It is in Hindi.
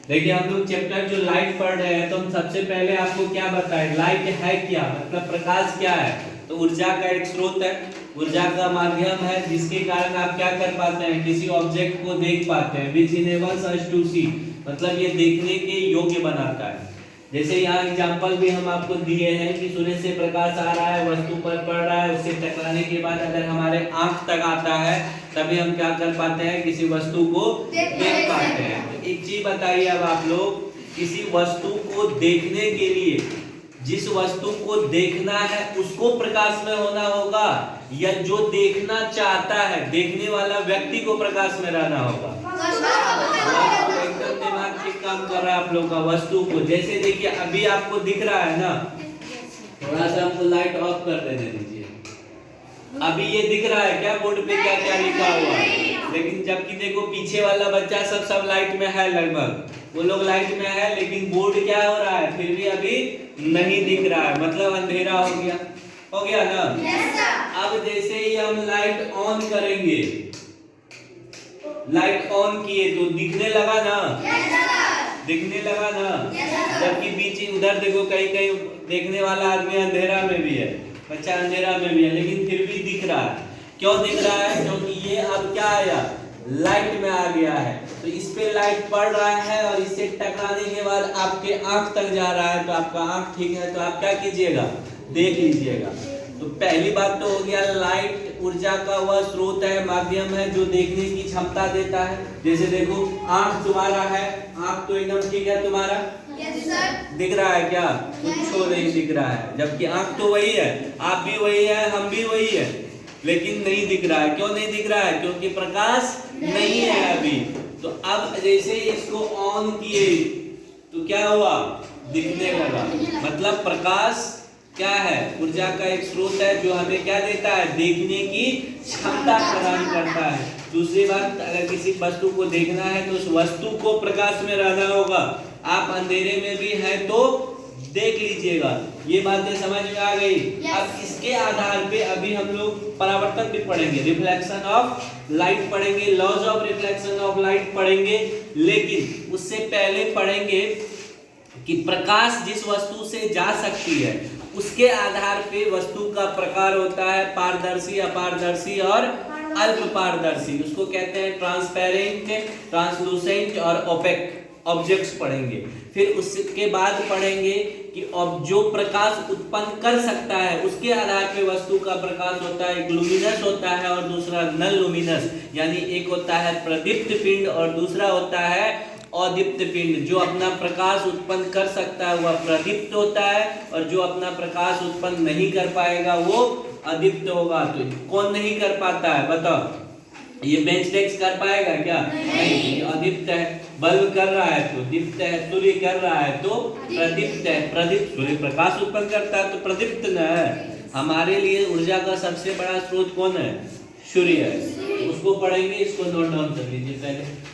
देखिए हम लोग चैप्टर जो लाइट पढ़ रहे हैं, तो हम सबसे पहले आपको क्या बताएं, लाइट है क्या, मतलब प्रकाश क्या है। तो ऊर्जा का एक स्रोत है, ऊर्जा का माध्यम है, जिसके कारण आप क्या कर पाते हैं, किसी ऑब्जेक्ट को देख पाते हैं। विच इनेबल्स अस टू सी, मतलब ये देखने के योग्य बनाता है। जैसे यहाँ एग्जाम्पल भी हम आपको दिए हैं कि सूर्य से प्रकाश आ रहा है, वस्तु पर पड़ रहा है, उससे टकराने के बाद अगर हमारे आंख तक आता है, तभी हम क्या कर पाते हैं, किसी वस्तु को देख पाते हैं। तो एक चीज बताइए अब आप लोग, किसी वस्तु को देखने के लिए जिस वस्तु को देखना है उसको प्रकाश में होना होगा, या जो देखना चाहता है देखने वाला व्यक्ति को प्रकाश में रहना होगा। एकदम दिमाग ठीक काम कर रहा है आप लोग का। वस्तु को जैसे देखिए अभी आपको दिख रहा है ना, थोड़ा सा हमको लाइट ऑफ कर देने दीजिए। अभी ये दिख रहा है क्या बोर्ड पे क्या क्या लिखा हुआ है, लेकिन जबकि देखो पीछे वाला बच्चा सब लाइट में है, लगभग वो लोग लाइट में है, लेकिन बोर्ड क्या हो रहा है, फिर भी अभी नहीं दिख रहा है, मतलब अंधेरा हो गया ना। अब जैसे ही हम लाइट ऑन करेंगे, लाइट ऑन किए तो दिखने लगा ना, दिखने लगा ना। जबकि बीच उधर देखो कहीं कहीं देखने वाला आदमी अंधेरा में भी है, बच्चा अंधेरा में भी है, लेकिन फिर भी दिख रहा है। क्यों दिख रहा है, क्योंकि ये अब क्या आया, लाइट में आ गया है। तो इस पे लाइट पड़ रहा है और इससे टकराने के बाद आपके आंख तक जा रहा है, तो आपका आंख ठीक है तो आप क्या कीजिएगा, देख लीजिएगा। तो पहली बात तो हो गया, लाइट ऊर्जा का वह स्रोत है, माध्यम है जो देखने की क्षमता देता है। जैसे देखो आंख तुम्हारा है, आंख तो एकदम ठीक है तुम्हारा, दिख रहा है क्या, कुछ नहीं दिख रहा है, जबकि आंख तो वही है, आप भी वही है, हम भी वही है, लेकिन नहीं दिख रहा है। क्यों नहीं दिख रहा है, क्योंकि प्रकाश नहीं है अभी। तो अब जैसे इसको ऑन किए तो क्या हुआ, दिखने लगा। मतलब प्रकाश क्या है, ऊर्जा का एक स्रोत है जो हमें क्या देता है, देखने की क्षमता प्रदान करता है। दूसरी बात, अगर किसी वस्तु को देखना है तो उस वस्तु को प्रकाश में रहना होगा। आप अंधेरे में भी हैं तो देख लीजिएगा। ये बातें समझ में आ गई। अब इसके आधार पे अभी हम लोग परावर्तन भी पढ़ेंगे, रिफ्लेक्शन ऑफ लाइट पढ़ेंगे, laws of reflection of light पढ़ेंगे, लेकिन उससे पहले पढ़ेंगे कि प्रकाश जिस वस्तु से जा सकती है उसके आधार पे वस्तु का प्रकार होता है, पारदर्शी, अपारदर्शी और अल्प पारदर्शी। उसको कहते हैं ट्रांसपेरेंट, ट्रांसलूसेंट और ओपेक ऑब्जेक्ट्स पढ़ेंगे। फिर उसके बाद पढ़ेंगे कि अब जो प्रकाश उत्पन्न कर सकता है उसके आधार पे वस्तु का प्रकाश होता है। एक लुमिनस होता है और दूसरा नन लुमिनस, यानी एक होता है प्रदीप्त पिंड और दूसरा होता है अदीप्त पिंड। जो अपना प्रकाश उत्पन्न कर सकता है वह प्रदीप्त होता है, और जो अपना प्रकाश उत्पन्न नहीं कर पाएगा वो अदीप्त होगा। तो कौन नहीं कर पाता है बताओ, ये बेंच डेस्क कर पाएगा क्या, नहीं, अदीप्त है। बल्ब कर रहा है तो दीप्त है, सूर्य कर रहा है तो प्रदीप्त है। प्रदीप्त सूर्य प्रकाश उत्पन्न करता है तो प्रदीप्त न है। हमारे लिए ऊर्जा का सबसे बड़ा स्रोत कौन है, सूर्य है। उसको पढ़ेंगे, इसको नोट डाउन कर लीजिए पहले।